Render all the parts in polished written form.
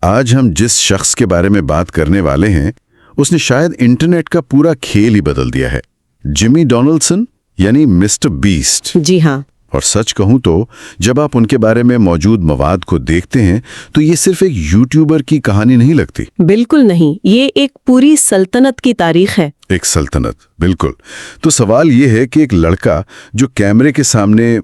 آج ہم جس شخص کے بارے میں بات کرنے والے ہیں اس نے شاید انٹرنیٹ کا پورا کھیل ہی بدل دیا ہے. جمی ڈونلڈسن یعنی مسٹر بیسٹ. جی ہاں. اور سچ کہوں تو جب آپ ان کے بارے میں موجود مواد کو دیکھتے ہیں تو یہ صرف ایک یوٹیوبر کی کہانی نہیں لگتی. بالکل نہیں، یہ ایک پوری سلطنت کی تاریخ ہے. ایک سلطنت، بالکل. تو سوال یہ ہے کہ ایک لڑکا جو کیمرے کے سامنے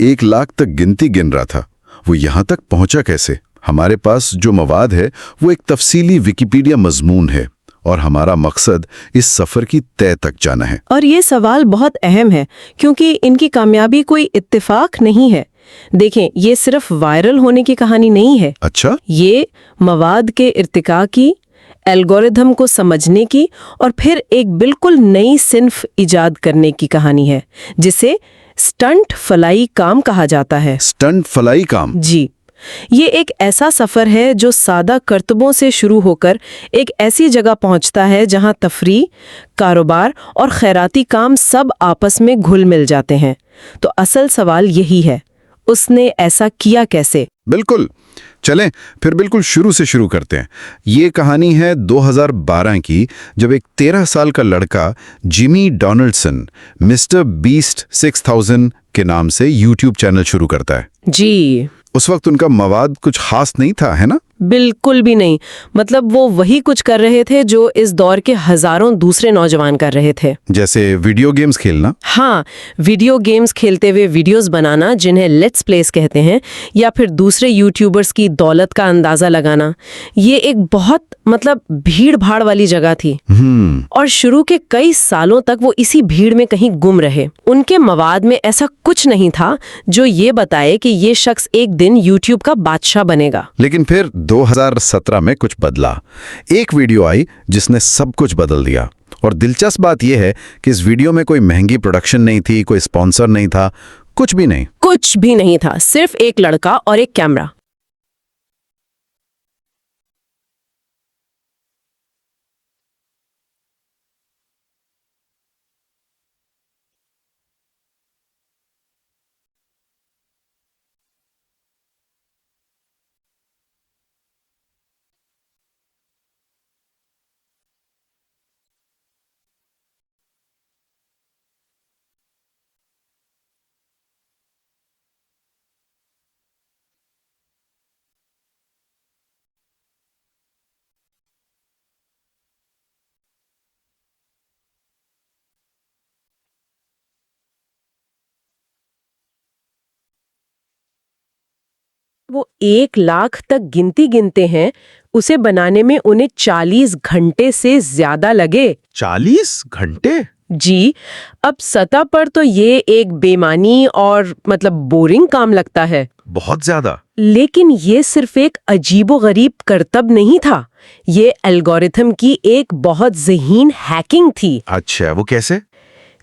1 لاکھ تک گنتی گن رہا تھا، وہ یہاں تک پہنچا کیسے؟ ہمارے پاس جو مواد ہے وہ ایک تفصیلی ویکیپیڈیا مضمون ہے اور ہمارا مقصد اس سفر کی تہہ تک جانا ہے. اور یہ سوال بہت اہم ہے کیونکہ ان کی کامیابی کوئی اتفاق نہیں ہے. دیکھیں، یہ صرف وائرل ہونے کی کہانی نہیں ہے. اچھا؟ یہ مواد کے ارتقاء کی، الگوریتھم کو سمجھنے کی اور پھر ایک بالکل نئی صنف ایجاد کرنے کی کہانی ہے جسے سٹنٹ فلائی کام کہا جاتا ہے. سٹنٹ فلائی کام؟ جی، یہ ایک ایسا سفر ہے جو سادہ کرتبوں سے شروع ہو کر ایک ایسی جگہ پہنچتا ہے جہاں تفریح، کاروبار اور خیراتی کام سب آپس میں گھل مل جاتے ہیں. تو اصل سوال یہی ہے، اس نے ایسا کیا کیسے؟ بالکل. چلیں پھر بالکل شروع سے شروع کرتے ہیں. یہ کہانی ہے 2012 کی، جب ایک 13 سال کا لڑکا جمی ڈونلڈسن مسٹر بیسٹ 6000 کے نام سے یوٹیوب چینل شروع کرتا ہے. جی، اس وقت ان کا مواد کچھ خاص نہیں تھا، ہے نا؟ بالکل بھی نہیں. وہ وہی کچھ کر رہے تھے جو اس دور کے ہزاروں دوسرے نوجوان کر رہے تھے. جیسے ویڈیو گیمز کھیلنا؟ ہاں، ویڈیو گیمز کھیلتے ہوئے ویڈیوز بنانا جنہیں لیٹس پلیز کہتے ہیں، یا پھر دوسرے یوٹیوبرز کی دولت کا اندازہ لگانا. یہ ایک بہت بھیڑ بھاڑ والی جگہ تھی. اور شروع کے کئی سالوں تک وہ اسی بھیڑ میں کہیں گم رہے. ان کے مواد میں ایسا کچھ نہیں تھا جو یہ بتائے کہ یہ شخص ایک دن یوٹیوب کا بادشاہ بنے گا. لیکن پھر 2017 میں کچھ بدلا. ایک ویڈیو آئی جس نے سب کچھ بدل دیا. اور دلچسپ بات یہ ہے کہ اس ویڈیو میں کوئی مہنگی پروڈکشن نہیں تھی، کوئی سپانسر نہیں تھا، کچھ بھی نہیں. کچھ بھی نہیں تھا، صرف ایک لڑکا اور ایک کیمرہ. وہ 1 لاکھ تک گنتی گنتے ہیں. اسے بنانے میں انہیں 40 گھنٹے سے زیادہ لگے. 40 گھنٹے؟ جی. اب سطح پر تو یہ ایک بے معنی اور بورنگ کام لگتا ہے. بہت زیادہ. لیکن یہ صرف ایک عجیب و غریب کرتب نہیں تھا، یہ الگوریتھم کی ایک بہت ذہین ہیکنگ تھی. اچھا، وہ کیسے؟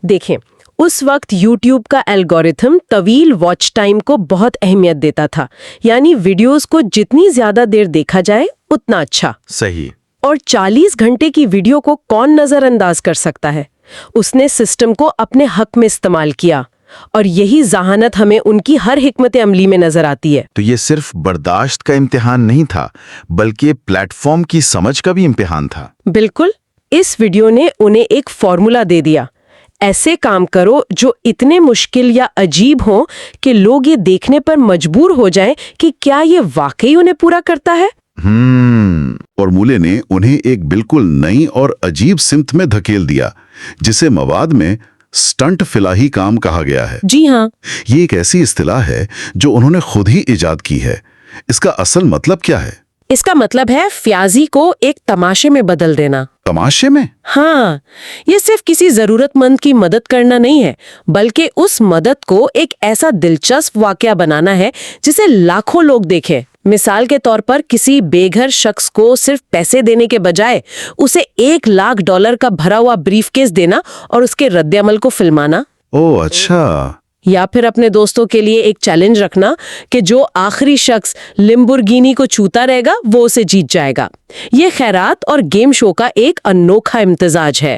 دیکھیں، اس وقت یوٹیوب کا الگوریتھم طویل واچ ٹائم کو بہت اہمیت دیتا تھا. یعنی ویڈیوز کو جتنی زیادہ دیر دیکھا جائے اتنا اچھا. صحیح. اور 40 گھنٹے کی ویڈیو کو کون نظر انداز کر سکتا ہے؟ اس نے سسٹم کو اپنے حق میں استعمال کیا، اور یہی ذہانت ہمیں ان کی ہر حکمت عملی میں نظر آتی ہے. تو یہ صرف برداشت کا امتحان نہیں تھا، بلکہ پلیٹ فارم کی سمجھ کا بھی امتحان تھا. بالکل. اس ویڈیو نے انہیں ایک فارمولا دے دیا. ایسے کام کرو جو اتنے مشکل یا عجیب ہوں کہ لوگ یہ دیکھنے پر مجبور ہو جائیں کہ کیا یہ واقعی انہیں پورا کرتا ہے. فارمولے نے انہیں ایک بالکل نئی اور عجیب سمت میں دھکیل دیا جسے مواد میں سٹنٹ فلاحی کام کہا گیا ہے. جی ہاں. یہ ایک ایسی اصطلاح ہے جو انہوں نے خود ہی ایجاد کی ہے. اس کا اصل مطلب کیا ہے؟ اس کا مطلب ہے فیاضی کو ایک تماشے میں بدل دینا. تماشے میں؟ ہاں. یہ صرف کسی ضرورت مند کی مدد کرنا نہیں ہے، بلکہ اس مدد کو ایک ایسا دلچسپ واقعہ بنانا ہے جسے لاکھوں لوگ دیکھیں. مثال کے طور پر کسی بے گھر شخص کو صرف پیسے دینے کے بجائے اسے $1 لاکھ کا بھرا ہوا بریف کیس دینا اور اس کے رد عمل کو فلمانا. اوہ اچھا. یا پھر اپنے دوستوں کے لیے ایک چیلنج رکھنا کہ جو آخری شخص لمبورگینی کو چھوتا رہے گا وہ اسے جیت جائے گا. یہ خیرات اور گیم شو کا ایک انوکھا امتزاج ہے.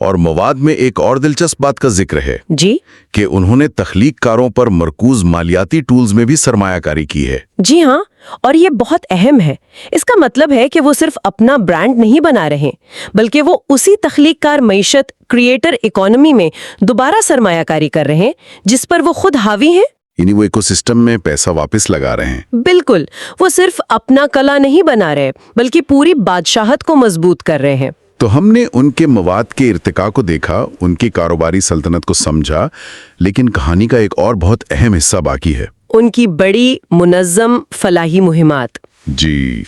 اور مواد میں ایک اور دلچسپ بات کا ذکر ہے جی کہ انہوں نے تخلیق کاروں پر مرکوز مالیاتی ٹولز میں بھی سرمایہ کاری کی ہے۔ جی ہاں، اور یہ بہت اہم ہے۔ اس کا مطلب ہے کہ وہ صرف اپنا برانڈ نہیں بنا رہے بلکہ وہ اسی تخلیق کار معیشت کریٹر اکانومی میں دوبارہ سرمایہ کاری کر رہے ہیں جس پر وہ خود حاوی ہیں۔ یعنی وہ ایکو سسٹم میں پیسہ واپس لگا رہے ہیں۔ بالکل، وہ صرف اپنا کلا نہیں بنا رہے بلکہ پوری بادشاہت کو مضبوط کر رہے ہیں۔ تو ہم نے ان کے مواد کے ارتقاء کو دیکھا، ان کی کاروباری سلطنت کو سمجھا، لیکن کہانی کا ایک اور بہت اہم حصہ باقی ہے۔ ان کی بڑی منظم فلاحی مہمات۔ جی،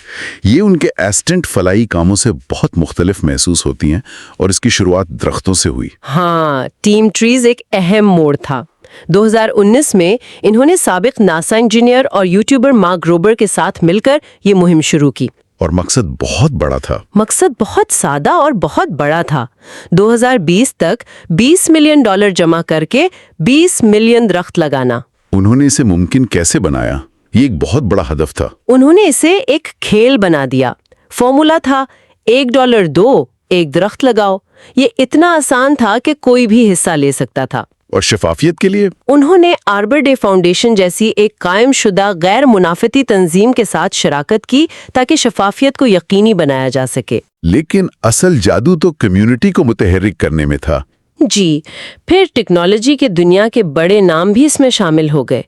یہ ان کے ایسٹنٹ فلاحی کاموں سے بہت مختلف محسوس ہوتی ہیں اور اس کی شروعات درختوں سے ہوئی۔ ہاں، ٹیم ٹریز ایک اہم موڑ تھا۔ 2019 میں انہوں نے سابق ناسا انجینئر اور یوٹیوبر مارک گروبر کے ساتھ مل کر یہ مہم شروع کی۔ اور مقصد بہت بڑا تھا۔ مقصد بہت سادہ اور بہت بڑا تھا۔ 2020 تک $20 ملین جمع کر کے 20 ملین درخت لگانا۔ انہوں نے اسے ممکن کیسے بنایا؟ یہ ایک بہت بڑا ہدف تھا۔ انہوں نے اسے ایک کھیل بنا دیا۔ فارمولا تھا $1 دو، ایک درخت لگاؤ۔ یہ اتنا آسان تھا کہ کوئی بھی حصہ لے سکتا تھا۔ اور شفافیت کے لیے انہوں نے آربر ڈے فاؤنڈیشن جیسی ایک قائم شدہ غیر منافعتی تنظیم کے ساتھ شراکت کی تاکہ شفافیت کو یقینی بنایا جا سکے۔ لیکن اصل جادو تو کمیونٹی کو متحرک کرنے میں تھا۔ جی، پھر ٹیکنالوجی کے دنیا کے بڑے نام بھی اس میں شامل ہو گئے۔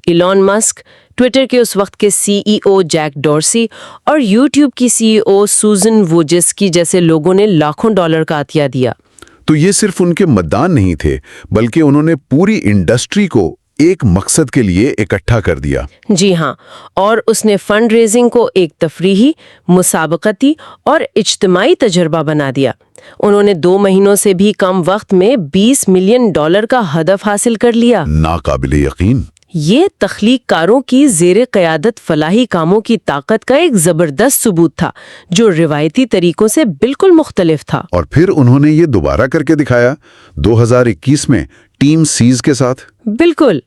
ایلون مسک، ٹویٹر کے اس وقت کے CEO جیک ڈورسی اور یوٹیوب کی CEO سوزن ووجسکی جیسے لوگوں نے لاکھوں ڈالر کا عطیہ دیا۔ تو یہ صرف ان کے مدان نہیں تھے بلکہ انہوں نے پوری انڈسٹری کو ایک مقصد کے لیے اکٹھا کر دیا۔ جی ہاں، اور اس نے فنڈ ریزنگ کو ایک تفریحی، مسابقتی اور اجتماعی تجربہ بنا دیا۔ انہوں نے 2 مہینوں سے بھی کم وقت میں $20 ملین کا ہدف حاصل کر لیا۔ ناقابل یقین۔ یہ تخلیق کاروں کی زیر قیادت فلاحی کاموں کی طاقت کا ایک زبردست ثبوت تھا جو روایتی طریقوں سے بالکل مختلف تھا۔ اور پھر انہوں نے یہ دوبارہ کر کے دکھایا 2021 میں ٹیم سیز کے ساتھ۔ بالکل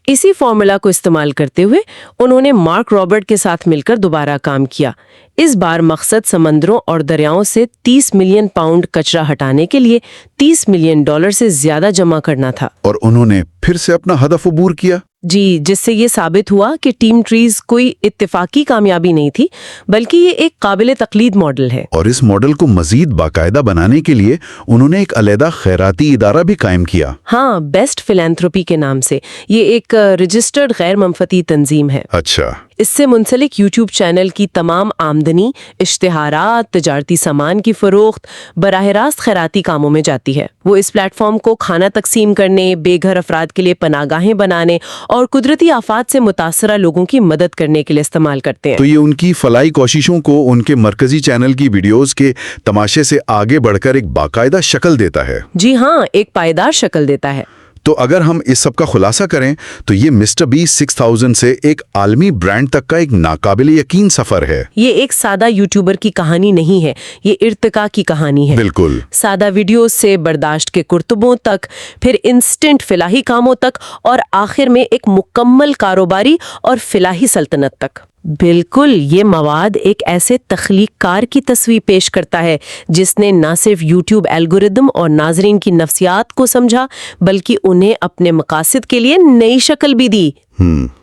اسی فارمولا کو استعمال کرتے ہوئے انہوں نے مارک رابرٹ کے ساتھ مل کر دوبارہ کام کیا۔ اس بار مقصد سمندروں اور دریاؤں سے 30 ملین پاؤنڈ کچرا ہٹانے کے لیے $30 ملین سے زیادہ جمع کرنا تھا۔ اور انہوں نے پھر سے اپنا ہدف عبور کیا۔ جی، جس سے یہ ثابت ہوا کہ ٹیم ٹریز کوئی اتفاقی کامیابی نہیں تھی بلکہ یہ ایک قابل تقلید ماڈل ہے۔ اور اس ماڈل کو مزید باقاعدہ بنانے کے لیے انہوں نے ایک علیحدہ خیراتی ادارہ بھی قائم کیا۔ ہاں، بیسٹ فلانتھروپی کے نام سے۔ یہ ایک رجسٹرڈ غیر منفعتی تنظیم ہے۔ اچھا۔ اس سے منسلک یوٹیوب چینل کی تمام آمدنی، اشتہارات، تجارتی سامان کی فروخت براہ راست خیراتی کاموں میں جاتی ہے۔ وہ اس پلیٹ فارم کو کھانا تقسیم کرنے، بے گھر افراد کے لیے پناہ گاہیں بنانے اور قدرتی آفات سے متاثرہ لوگوں کی مدد کرنے کے لیے استعمال کرتے ہیں۔ تو یہ ان کی فلاحی کوششوں کو ان کے مرکزی چینل کی ویڈیوز کے تماشے سے آگے بڑھ کر ایک باقاعدہ شکل دیتا ہے۔ جی ہاں، ایک پائیدار شکل دیتا ہے۔ تو اگر ہم اس سب کا خلاصہ کریں تو یہ مسٹر بیسٹ 6000 سے ایک عالمی برانڈ تک کا ایک ناقابل یقین سفر ہے۔ یہ ایک سادہ یوٹیوبر کی کہانی نہیں ہے، یہ ارتقاء کی کہانی ہے۔ بالکل۔ سادہ ویڈیوز سے برداشت کے کرتبوں تک، پھر انسٹنٹ فلاحی کاموں تک اور آخر میں ایک مکمل کاروباری اور فلاحی سلطنت تک۔ بالکل، یہ مواد ایک ایسے تخلیق کار کی تصویر پیش کرتا ہے جس نے نہ صرف یوٹیوب الگورتھم اور ناظرین کی نفسیات کو سمجھا بلکہ انہیں اپنے مقاصد کے لیے نئی شکل بھی دی۔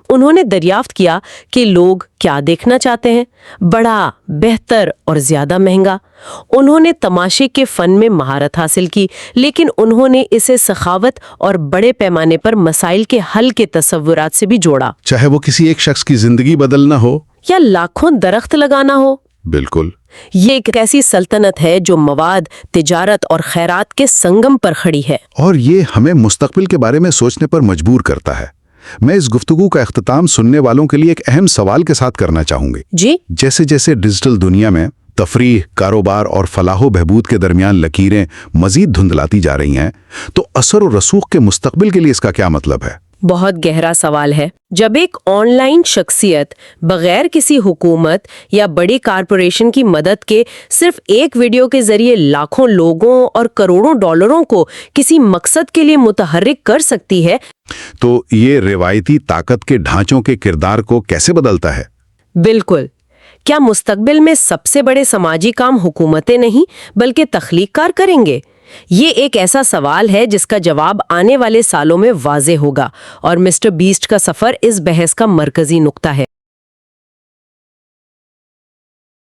انہوں نے دریافت کیا کہ لوگ کیا دیکھنا چاہتے ہیں، بڑا، بہتر اور زیادہ مہنگا۔ انہوں نے تماشے کے فن میں مہارت حاصل کی لیکن انہوں نے اسے سخاوت اور بڑے پیمانے پر مسائل کے حل کے تصورات سے بھی جوڑا، چاہے وہ کسی ایک شخص کی زندگی بدلنا ہو یا لاکھوں درخت لگانا ہو۔ بالکل۔ یہ ایک ایسی سلطنت ہے جو مواد، تجارت اور خیرات کے سنگم پر کھڑی ہے۔ اور یہ ہمیں مستقبل کے بارے میں سوچنے پر مجبور کرتا ہے۔ میں اس گفتگو کا اختتام سننے والوں کے لیے ایک اہم سوال کے ساتھ کرنا چاہوں گی۔ جی؟ جیسے جیسے ڈیجیٹل دنیا میں تفریح، کاروبار اور فلاح و بہبود کے درمیان لکیریں مزید دھندلاتی جا رہی ہیں تو اثر و رسوخ کے مستقبل کے لیے اس کا کیا مطلب ہے؟ بہت گہرا سوال ہے۔ جب ایک آن لائن شخصیت بغیر کسی حکومت یا بڑی کارپوریشن کی مدد کے صرف ایک ویڈیو کے ذریعے لاکھوں لوگوں اور کروڑوں ڈالروں کو کسی مقصد کے لیے متحرک کر سکتی ہے، تو یہ روایتی طاقت کے ڈھانچوں کے کردار کو کیسے بدلتا ہے؟ بالکل۔ کیا مستقبل میں سب سے بڑے سماجی کام حکومتیں نہیں بلکہ تخلیق کار کریں گے؟ یہ ایک ایسا سوال ہے جس کا جواب آنے والے سالوں میں واضح ہوگا، اور مسٹر بیسٹ کا سفر اس بحث کا مرکزی نقطہ ہے۔